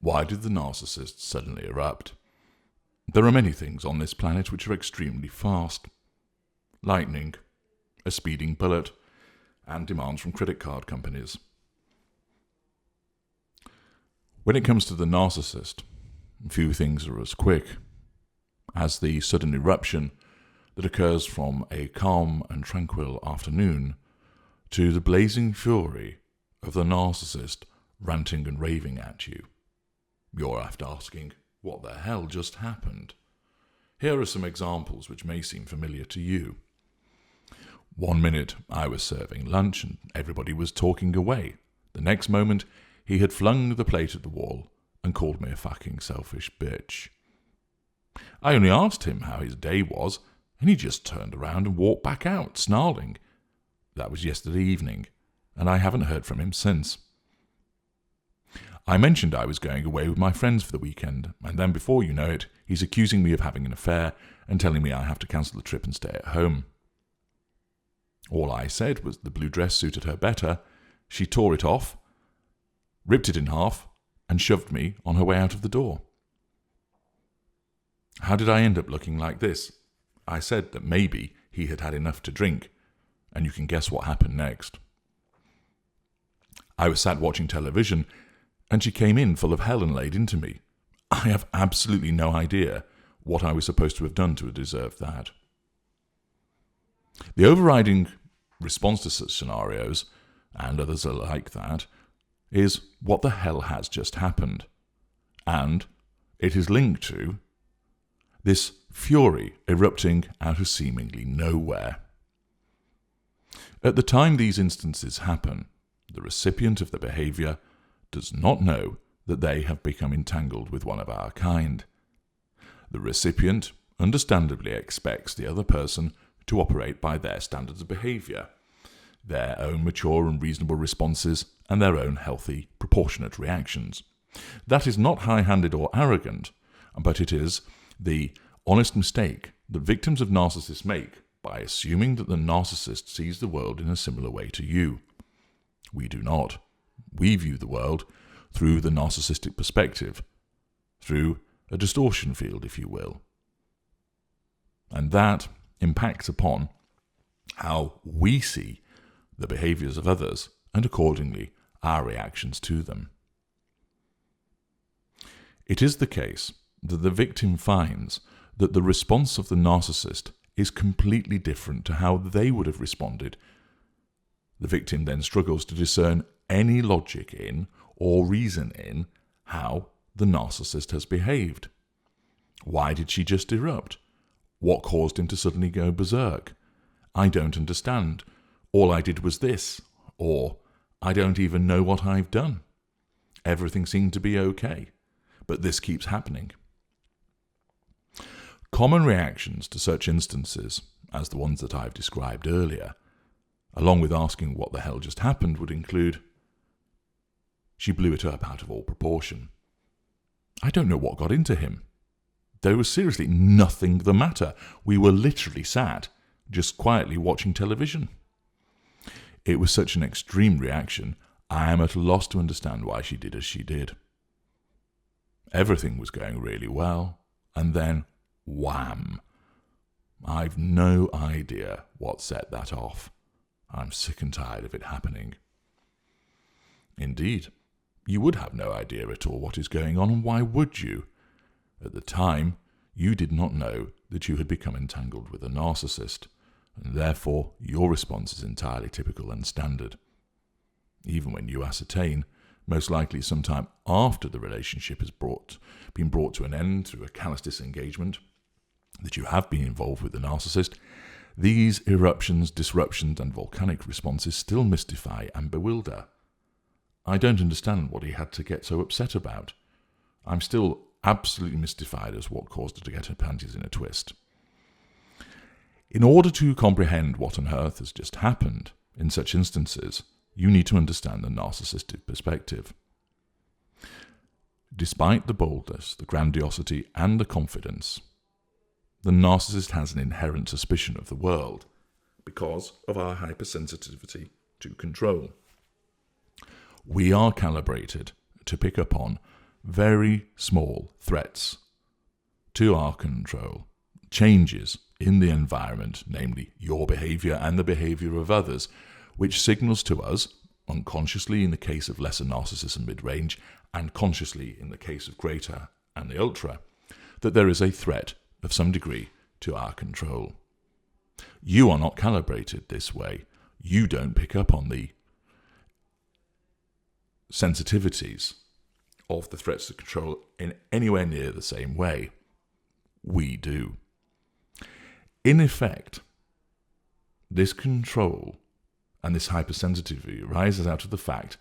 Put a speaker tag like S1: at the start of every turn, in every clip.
S1: Why did the narcissist suddenly erupt? There are many things on this planet which are extremely fast. Lightning, a speeding bullet, and demands from credit card companies. When it comes to the narcissist, few things are as quick as the sudden eruption that occurs from a calm and tranquil afternoon to the blazing fury of the narcissist ranting and raving at you. You're left asking, what the hell just happened? Here are some examples which may seem familiar to you. One minute I was serving lunch and everybody was talking away. The next moment he had flung the plate at the wall and called me a fucking selfish bitch. I only asked him how his day was, and he just turned around and walked back out, snarling. That was yesterday evening, and I haven't heard from him since. I mentioned I was going away with my friends for the weekend, and then before you know it, he's accusing me of having an affair and telling me I have to cancel the trip and stay at home. All I said was the blue dress suited her better. She tore it off, ripped it in half, and shoved me on her way out of the door. How did I end up looking like this? I said that maybe he had had enough to drink, and you can guess what happened next. I was sat watching television, and she came in full of hell and laid into me. I have absolutely no idea what I was supposed to have done to deserve that. The overriding response to such scenarios, and others are like that, is what the hell has just happened. And it is linked to this fury erupting out of seemingly nowhere. At the time these instances happen, the recipient of the behaviour does not know that they have become entangled with one of our kind. The recipient understandably expects the other person to operate by their standards of behaviour, their own mature and reasonable responses, and their own healthy, proportionate reactions. That is not high-handed or arrogant, but it is the honest mistake that victims of narcissists make by assuming that the narcissist sees the world in a similar way to you. We do not. We view the world through the narcissistic perspective, through a distortion field, if you will. And that impacts upon how we see the behaviours of others and accordingly our reactions to them. It is the case that the victim finds that the response of the narcissist is completely different to how they would have responded. The victim then struggles to discern any logic in or reason in how the narcissist has behaved. Why did she just erupt? What caused him to suddenly go berserk? I don't understand. All I did was this. Or, I don't even know what I've done. Everything seemed to be okay, but this keeps happening. Common reactions to such instances, as the ones that I've described earlier, along with asking what the hell just happened, would include, she blew it up out of all proportion. I don't know what got into him. There was seriously nothing the matter. We were literally sat, just quietly watching television. It was such an extreme reaction, I am at a loss to understand why she did as she did. Everything was going really well, and then, wham! I've no idea what set that off. I'm sick and tired of it happening. Indeed, you would have no idea at all what is going on, and why would you? At the time, you did not know that you had become entangled with a narcissist, and therefore your response is entirely typical and standard. Even when you ascertain, most likely sometime after the relationship has been brought to an end through a callous disengagement, that you have been involved with the narcissist, these eruptions, disruptions, and volcanic responses still mystify and bewilder. I don't understand what he had to get so upset about. I'm still absolutely mystified as what caused her to get her panties in a twist. In order to comprehend what on earth has just happened in such instances, you need to understand the narcissistic perspective. Despite the boldness, the grandiosity, and the confidence, the narcissist has an inherent suspicion of the world because of our hypersensitivity to control. We are calibrated to pick up on very small threats to our control, changes in the environment, namely your behaviour and the behaviour of others, which signals to us, unconsciously in the case of lesser narcissism mid-range, and consciously in the case of greater and the ultra, that there is a threat of some degree to our control. You are not calibrated this way. You don't pick up on the sensitivities of the threats to control in anywhere near the same way. We do. In effect, this control and this hypersensitivity arises out of the fact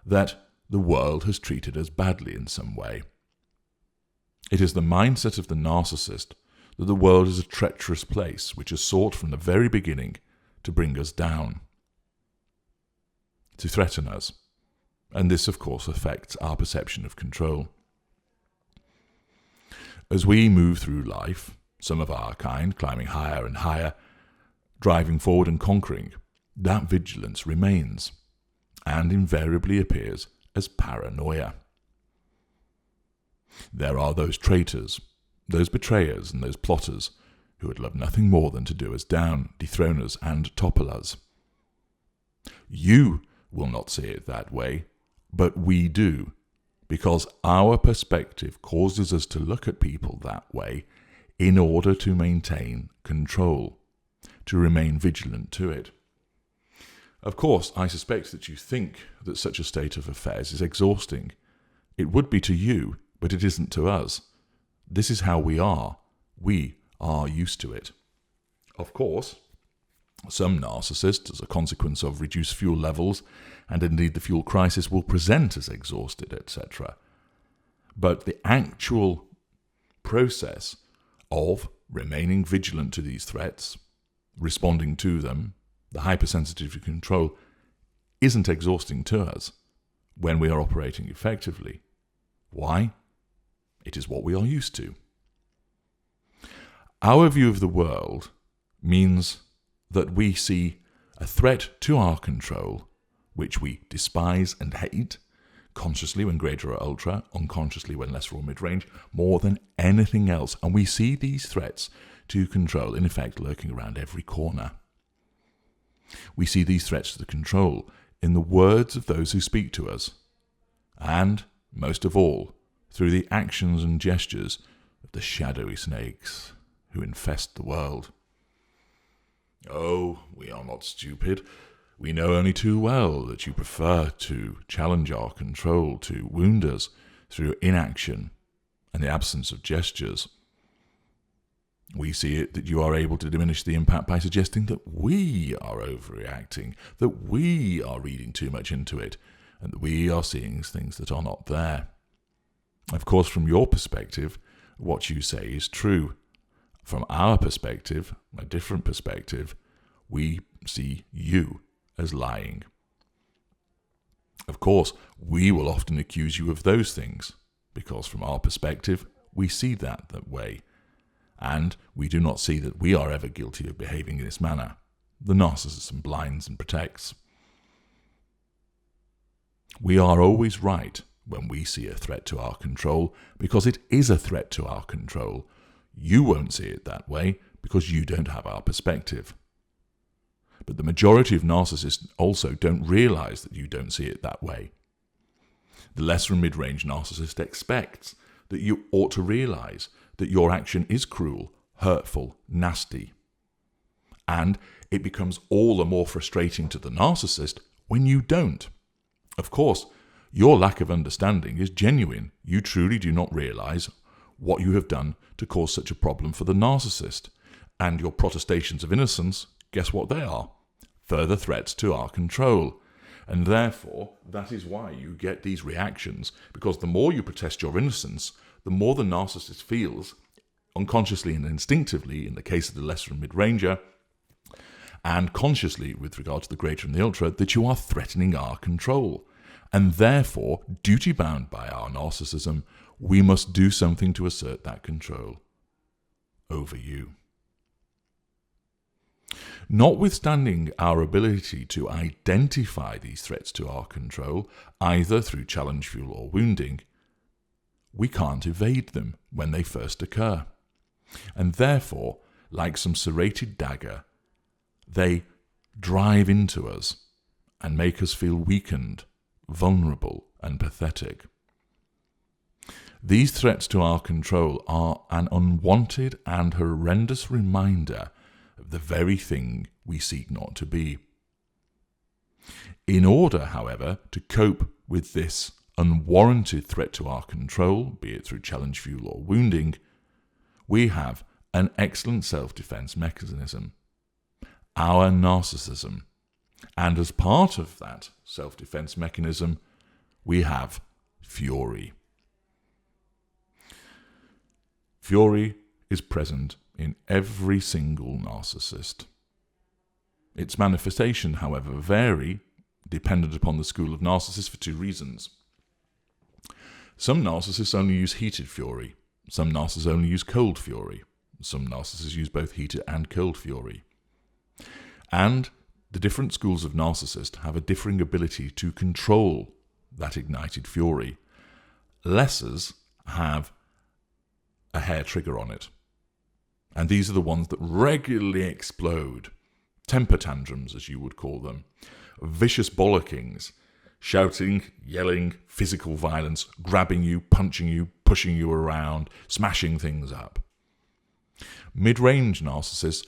S1: that the world has treated us badly in some way. It is the mindset of the narcissist that the world is a treacherous place which has sought from the very beginning to bring us down, to threaten us. And this, of course, affects our perception of control. As we move through life, some of our kind climbing higher and higher, driving forward and conquering, that vigilance remains and invariably appears as paranoia. There are those traitors, those betrayers and those plotters who would love nothing more than to do us down, dethrone us and topple us. You will not see it that way, but we do, because our perspective causes us to look at people that way in order to maintain control, to remain vigilant to it. Of course, I suspect that you think that such a state of affairs is exhausting. It would be to you, but it isn't to us. This is how we are. We are used to it. Of course, some narcissists, as a consequence of reduced fuel levels, and indeed the fuel crisis, will present as exhausted, etc. But the actual process of remaining vigilant to these threats, responding to them, the hypersensitivity control, isn't exhausting to us when we are operating effectively. Why? It is what we are used to. Our view of the world means that we see a threat to our control, which we despise and hate, consciously when greater or ultra, unconsciously when lesser or mid-range, more than anything else. And we see these threats to control, in effect, lurking around every corner. We see these threats to the control in the words of those who speak to us, and, most of all, through the actions and gestures of the shadowy snakes who infest the world. Oh, we are not stupid. We know only too well that you prefer to challenge our control, to wound us through inaction and the absence of gestures. We see it that you are able to diminish the impact by suggesting that we are overreacting, that we are reading too much into it, and that we are seeing things that are not there. Of course, from your perspective, what you say is true. From our perspective, a different perspective, we see you as lying. Of course, we will often accuse you of those things, because from our perspective, we see that way. And we do not see that we are ever guilty of behaving in this manner. The narcissism blinds and protects. We are always right when we see a threat to our control, because it is a threat to our control. You won't see it that way because you don't have our perspective. But the majority of narcissists also don't realize that you don't see it that way. The lesser and mid-range narcissist expects that you ought to realize that your action is cruel, hurtful, nasty. And it becomes all the more frustrating to the narcissist when you don't. Of course, your lack of understanding is genuine. You truly do not realize what you have done to cause such a problem for the narcissist. And your protestations of innocence, guess what they are? Further threats to our control. And therefore, that is why you get these reactions, because the more you protest your innocence, the more the narcissist feels, unconsciously and instinctively, in the case of the lesser and mid-ranger, and consciously with regard to the greater and the ultra, that you are threatening our control. And therefore, duty-bound by our narcissism, we must do something to assert that control over you. Notwithstanding our ability to identify these threats to our control, either through challenge, fuel, or wounding, we can't evade them when they first occur. And therefore, like some serrated dagger, they drive into us and make us feel weakened, vulnerable, and pathetic. These threats to our control are an unwanted and horrendous reminder of the very thing we seek not to be. In order, however, to cope with this unwarranted threat to our control, be it through challenge, fuel, or wounding, we have an excellent self-defense mechanism, our narcissism. And as part of that self-defense mechanism, we have fury. Fury is present in every single narcissist. Its manifestation, however, vary dependent upon the school of narcissists for two reasons. Some narcissists only use heated fury. Some narcissists only use cold fury. Some narcissists use both heated and cold fury. And the different schools of narcissist have a differing ability to control that ignited fury. Lessers have a hair trigger on it. And these are the ones that regularly explode. Temper tantrums, as you would call them. Vicious bollockings. Shouting, yelling, physical violence, grabbing you, punching you, pushing you around, smashing things up. Mid-range narcissists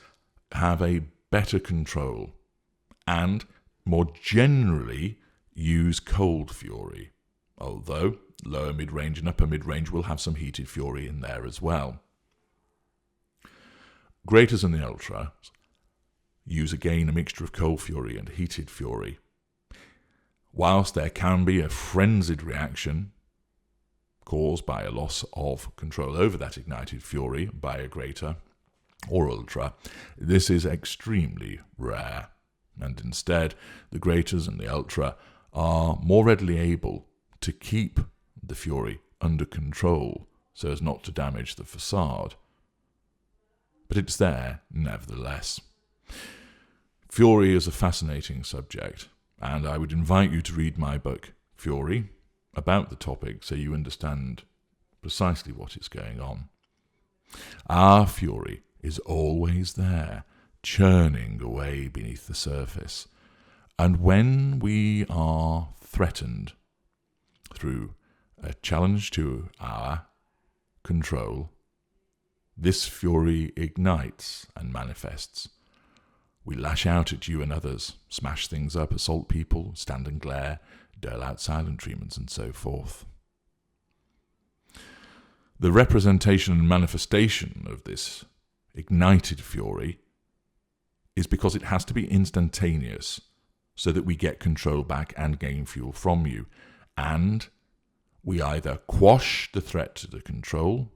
S1: have a better control and, more generally, use cold fury, although lower mid-range and upper mid-range will have some heated fury in there as well. Greaters and the ultras use again a mixture of cold fury and heated fury. Whilst there can be a frenzied reaction caused by a loss of control over that ignited fury by a greater or ultra, this is extremely rare, and instead the greaters and the ultra are more readily able to keep the fury under control so as not to damage the facade. But it's there nevertheless. Fury is a fascinating subject, and I would invite you to read my book, Fury, about the topic so you understand precisely what is going on. Our fury is always there, churning away beneath the surface. And when we are threatened through a challenge to our control, this fury ignites and manifests. We lash out at you and others, smash things up, assault people, stand and glare, dole out silent treatments, and so forth. The representation and manifestation of this ignited fury is because it has to be instantaneous so that we get control back and gain fuel from you. And we either quash the threat to the control,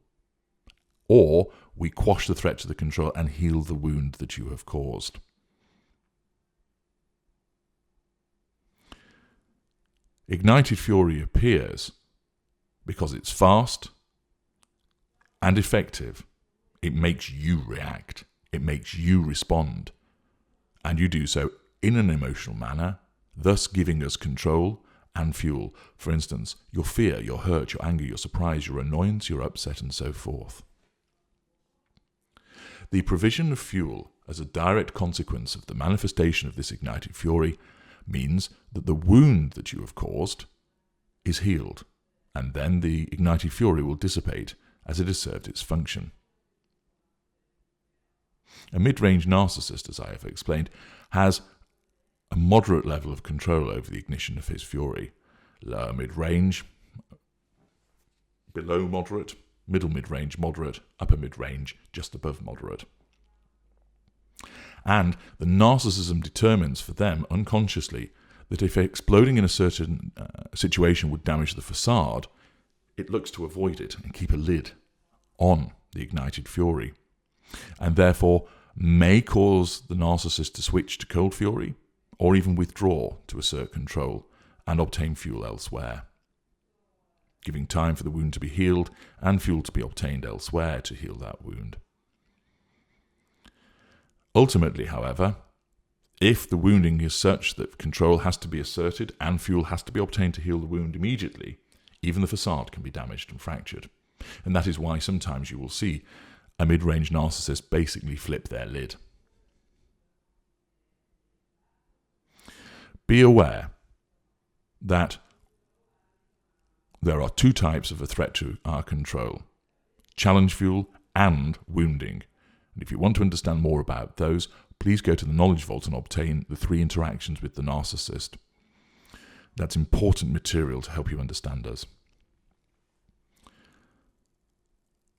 S1: or we quash the threat to the control and heal the wound that you have caused. Ignited fury appears because it's fast and effective. It makes you react. It makes you respond. And you do so in an emotional manner, thus giving us control and fuel. For instance, your fear, your hurt, your anger, your surprise, your annoyance, your upset, and so forth. The provision of fuel as a direct consequence of the manifestation of this ignited fury means that the wound that you have caused is healed, and then the ignited fury will dissipate as it has served its function. A mid-range narcissist, as I have explained, has a moderate level of control over the ignition of his fury. Lower mid-range, below moderate, middle mid-range moderate, upper mid-range just above moderate. And the narcissism determines for them unconsciously that if exploding in a certain situation would damage the facade, it looks to avoid it and keep a lid on the ignited fury, and therefore may cause the narcissist to switch to cold fury or even withdraw to assert control and obtain fuel elsewhere, giving time for the wound to be healed and fuel to be obtained elsewhere to heal that wound. Ultimately, however, if the wounding is such that control has to be asserted and fuel has to be obtained to heal the wound immediately, even the facade can be damaged and fractured. And that is why sometimes you will see a mid-range narcissist basically flip their lid. Be aware that there are two types of a threat to our control: challenge fuel and wounding. And if you want to understand more about those, please go to the Knowledge Vault and obtain the 3 interactions with the narcissist. That's important material to help you understand us.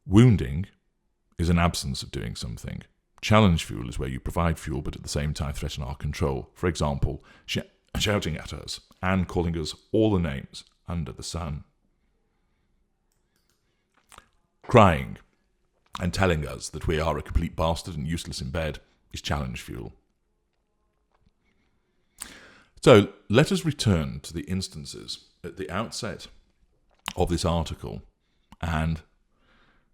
S1: Wounding is an absence of doing something. Challenge fuel is where you provide fuel but at the same time threaten our control. For example, shouting at us and calling us all the names under the sun. Crying and telling us that we are a complete bastard and useless in bed is challenge fuel. So let us return to the instances at the outset of this article and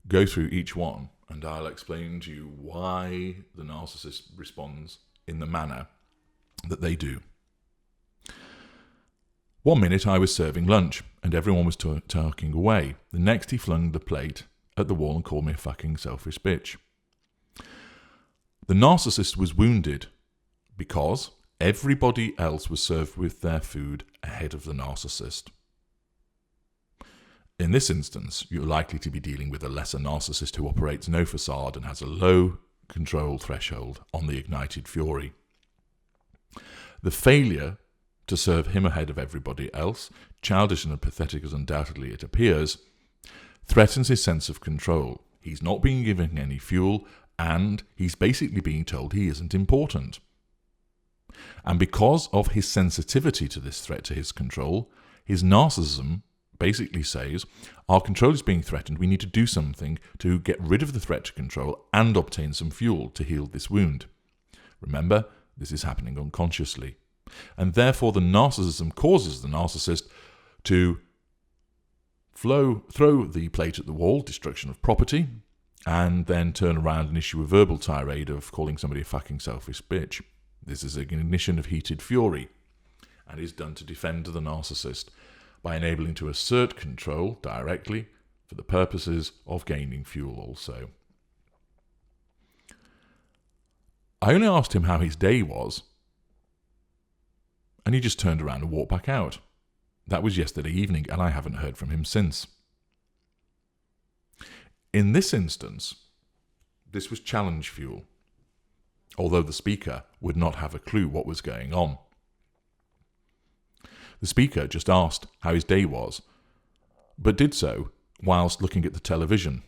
S1: go through each one, and I'll explain to you why the narcissist responds in the manner that they do. 1 minute I was serving lunch and everyone was talking away. The next he flung the plate at the wall and called me a fucking selfish bitch. The narcissist was wounded because everybody else was served with their food ahead of the narcissist. In this instance, you're likely to be dealing with a lesser narcissist who operates no facade and has a low control threshold on the ignited fury. The failure to serve him ahead of everybody else, childish and pathetic as undoubtedly it appears, threatens his sense of control. He's not being given any fuel, and he's basically being told he isn't important. And because of his sensitivity to this threat to his control, his narcissism basically says, our control is being threatened, we need to do something to get rid of the threat to control and obtain some fuel to heal this wound. Remember, this is happening unconsciously. And therefore the narcissism causes the narcissist to throw the plate at the wall, destruction of property, and then turn around and issue a verbal tirade of calling somebody a fucking selfish bitch. This is an ignition of heated fury, and is done to defend the narcissist by enabling to assert control directly for the purposes of gaining fuel also. I only asked him how his day was, and he just turned around and walked back out. That was yesterday evening, and I haven't heard from him since. In this instance, this was challenge fuel, although the speaker would not have a clue what was going on. The speaker just asked how his day was, but did so whilst looking at the television,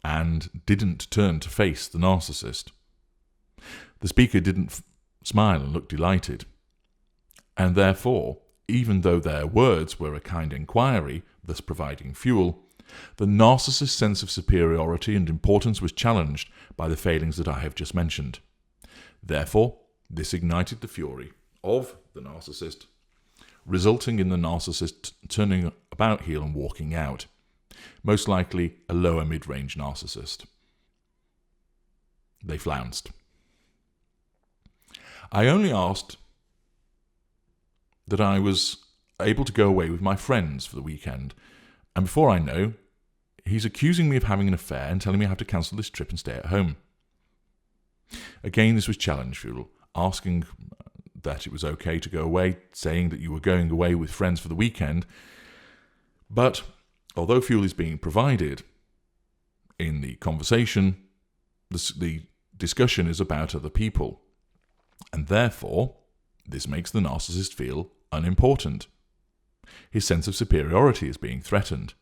S1: and didn't turn to face the narcissist. The speaker didn't smile and look delighted, and therefore, even though their words were a kind inquiry, thus providing fuel, the narcissist's sense of superiority and importance was challenged by the failings that I have just mentioned. Therefore, this ignited the fury of the narcissist, resulting in the narcissist turning about heel and walking out, most likely a lower mid-range narcissist. They flounced. I only asked that I was able to go away with my friends for the weekend, and before I know, he's accusing me of having an affair and telling me I have to cancel this trip and stay at home. Again, this was challenge fuel, asking that it was okay to go away, saying that you were going away with friends for the weekend. But although fuel is being provided in the conversation, the discussion is about other people. And therefore, this makes the narcissist feel unimportant. His sense of superiority is being threatened.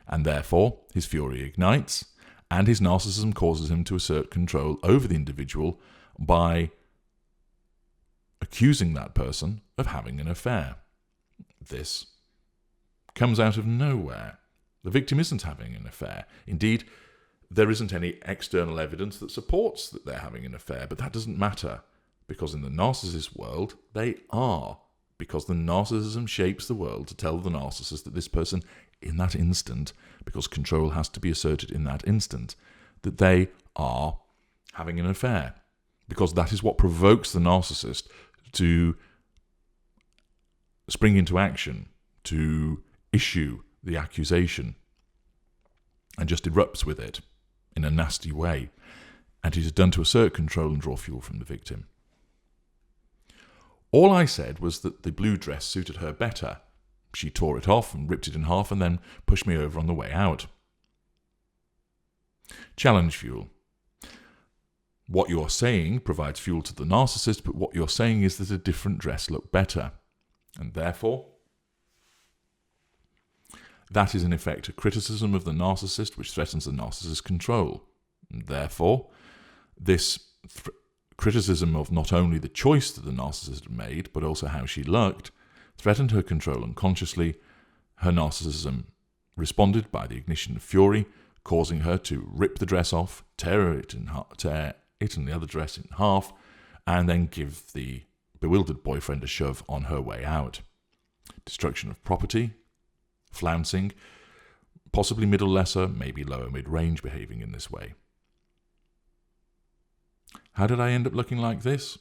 S1: And therefore, his fury ignites, and his narcissism causes him to assert control over the individual by accusing that person of having an affair. This comes out of nowhere. The victim isn't having an affair. Indeed, there isn't any external evidence that supports that they're having an affair, but that doesn't matter, because in the narcissist world, they are, because the narcissism shapes the world to tell the narcissist that this person, in that instant, because control has to be asserted in that instant, that they are having an affair, because that is what provokes the narcissist to spring into action, to issue the accusation and just erupts with it in a nasty way. And it is done to assert control and draw fuel from the victim. All I said was that the blue dress suited her better. She tore it off and ripped it in half and then pushed me over on the way out. Challenge fuel. What you're saying provides fuel to the narcissist, but what you're saying is that a different dress looked better. And therefore, that is in effect a criticism of the narcissist which threatens the narcissist's control. And therefore, this criticism of not only the choice that the narcissist had made, but also how she looked, threatened her control unconsciously. Her narcissism responded by the ignition of fury, causing her to rip the dress off, tear it and the other dress in half, and then give the bewildered boyfriend a shove on her way out. Destruction of property, flouncing, possibly middle lesser, maybe lower mid-range behaving in this way. How did I end up looking like this?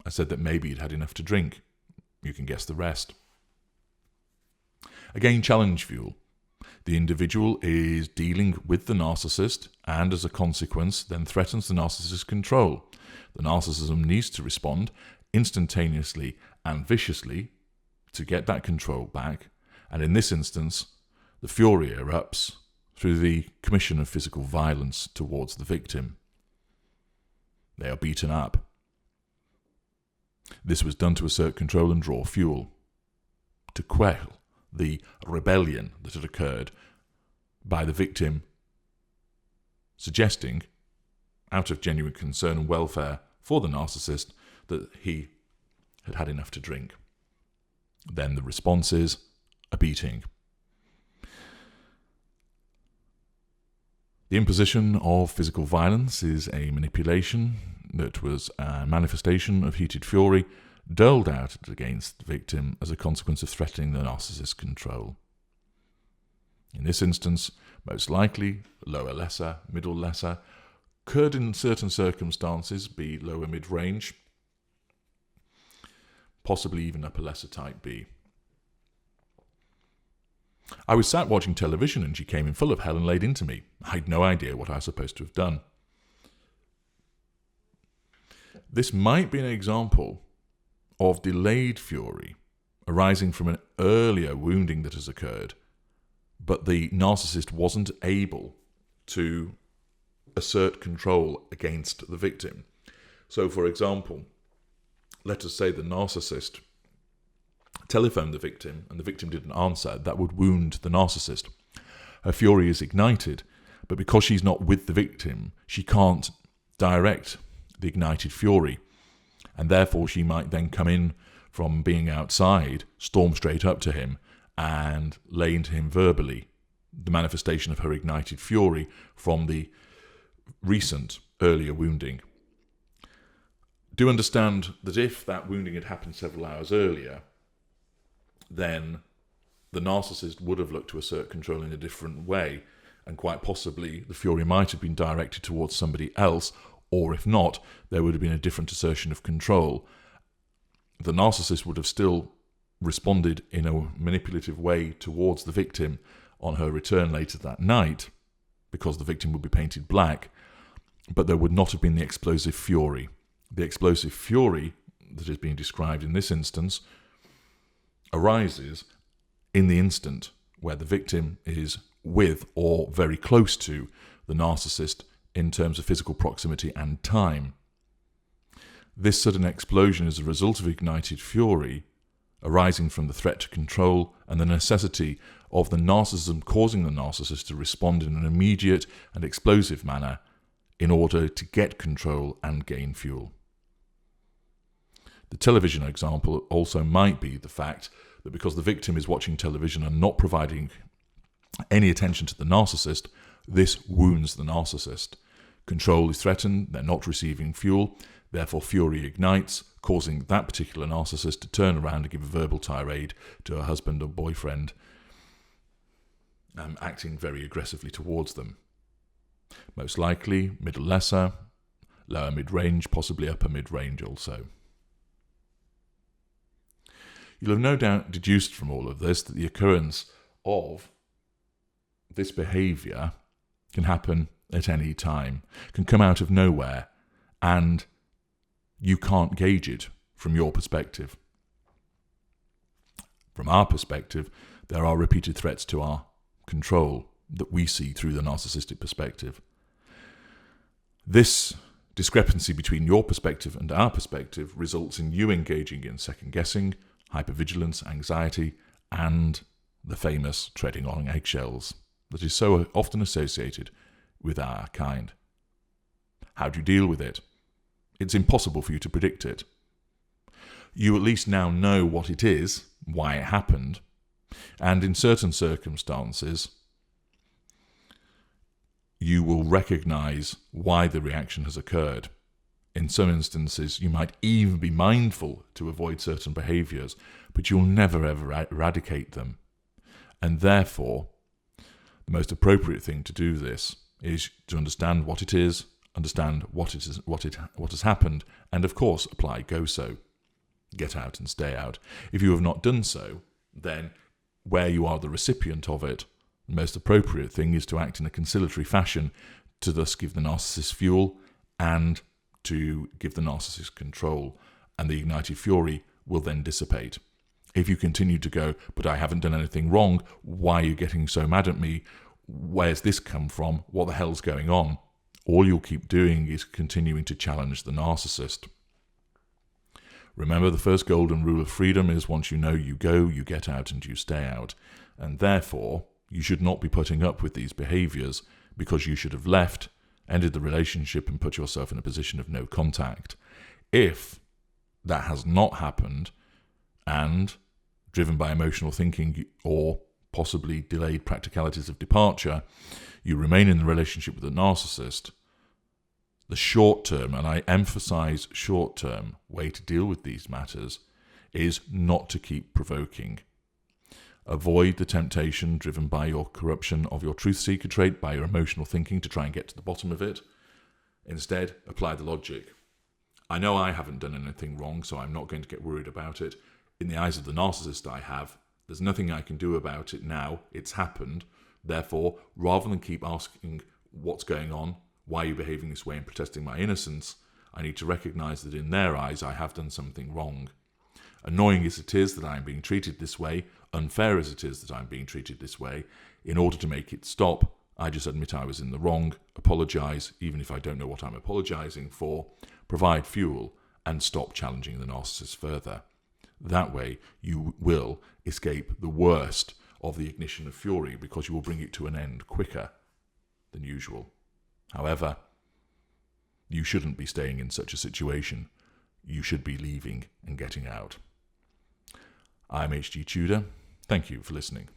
S1: I said that maybe he'd had enough to drink. You can guess the rest. Again, challenge fuel. The individual is dealing with the narcissist and, as a consequence, then threatens the narcissist's control. The narcissism needs to respond instantaneously and viciously to get that control back, and in this instance, the fury erupts through the commission of physical violence towards the victim. They are beaten up. This was done to assert control and draw fuel, to quell the rebellion that had occurred by the victim suggesting, out of genuine concern and welfare for the narcissist, that he had had enough to drink. Then the response is a beating. The imposition of physical violence is a manipulation that was a manifestation of heated fury doled out against the victim as a consequence of threatening the narcissist's control. In this instance, most likely, lower lesser, middle lesser, could in certain circumstances be lower mid-range, possibly even upper lesser type B. I was sat watching television and she came in full of hell and laid into me. I had no idea what I was supposed to have done. This might be an example of delayed fury arising from an earlier wounding that has occurred, but the narcissist wasn't able to assert control against the victim. So, for example, let us say the narcissist telephoned the victim and the victim didn't answer. That would wound the narcissist. Her fury is ignited, but because she's not with the victim, she can't direct the ignited fury, and therefore she might then come in from being outside, storm straight up to him and lay into him verbally, the manifestation of her ignited fury from the recent earlier wounding. Do understand that if that wounding had happened several hours earlier, then the narcissist would have looked to assert control in a different way, and quite possibly the fury might have been directed towards somebody else, or if not, there would have been a different assertion of control. The narcissist would have still responded in a manipulative way towards the victim on her return later that night, because the victim would be painted black, but there would not have been the explosive fury. The explosive fury that is being described in this instance arises in the instant where the victim is with or very close to the narcissist in terms of physical proximity and time. This sudden explosion is a result of ignited fury arising from the threat to control and the necessity of the narcissism causing the narcissist to respond in an immediate and explosive manner in order to get control and gain fuel. The television example also might be the fact that because the victim is watching television and not providing any attention to the narcissist, this wounds the narcissist. Control is threatened, they're not receiving fuel, therefore fury ignites, causing that particular narcissist to turn around and give a verbal tirade to her husband or boyfriend, acting very aggressively towards them. Most likely, middle lesser, lower mid-range, possibly upper mid-range also. You'll have no doubt deduced from all of this that the occurrence of this behaviour can happen at any time, can come out of nowhere, and you can't gauge it from your perspective. From our perspective, there are repeated threats to our control that we see through the narcissistic perspective. This discrepancy between your perspective and our perspective results in you engaging in second-guessing, hypervigilance, anxiety, and the famous treading on eggshells that is so often associated with our kind. How do you deal with it? It's impossible for you to predict it. You at least now know what it is, why it happened, and in certain circumstances, you will recognize why the reaction has occurred. In some instances, you might even be mindful to avoid certain behaviors, but you'll never ever eradicate them. And therefore, the most appropriate thing to do this is to understand what it is, understand what has happened, and of course apply GOSO. Get out and stay out. If you have not done so, then where you are the recipient of it, the most appropriate thing is to act in a conciliatory fashion to thus give the narcissist fuel and to give the narcissist control, and the ignited fury will then dissipate. If you continue to go, but I haven't done anything wrong, why are you getting so mad at me? Where's this come from? What the hell's going on? All you'll keep doing is continuing to challenge the narcissist. Remember, the first golden rule of freedom is once you know you go, you get out and you stay out. And therefore, you should not be putting up with these behaviours because you should have left, ended the relationship and put yourself in a position of no contact. If that has not happened and driven by emotional thinking or possibly delayed practicalities of departure, you remain in the relationship with the narcissist, the short-term, and I emphasise short-term, way to deal with these matters is not to keep provoking. Avoid the temptation driven by your corruption of your truth-seeker trait, by your emotional thinking to try and get to the bottom of it. Instead, apply the logic. I know I haven't done anything wrong, so I'm not going to get worried about it. In the eyes of the narcissist I have, there's nothing I can do about it now. It's happened. Therefore, rather than keep asking what's going on, why are you behaving this way and protesting my innocence, I need to recognise that in their eyes I have done something wrong. Annoying as it is that I am being treated this way, unfair as it is that I'm being treated this way, in order to make it stop, I just admit I was in the wrong, apologise, even if I don't know what I'm apologising for, provide fuel, and stop challenging the narcissist further. That way you will escape the worst of the ignition of fury because you will bring it to an end quicker than usual. However, you shouldn't be staying in such a situation. You should be leaving and getting out. I'm H.G. Tudor. Thank you for listening.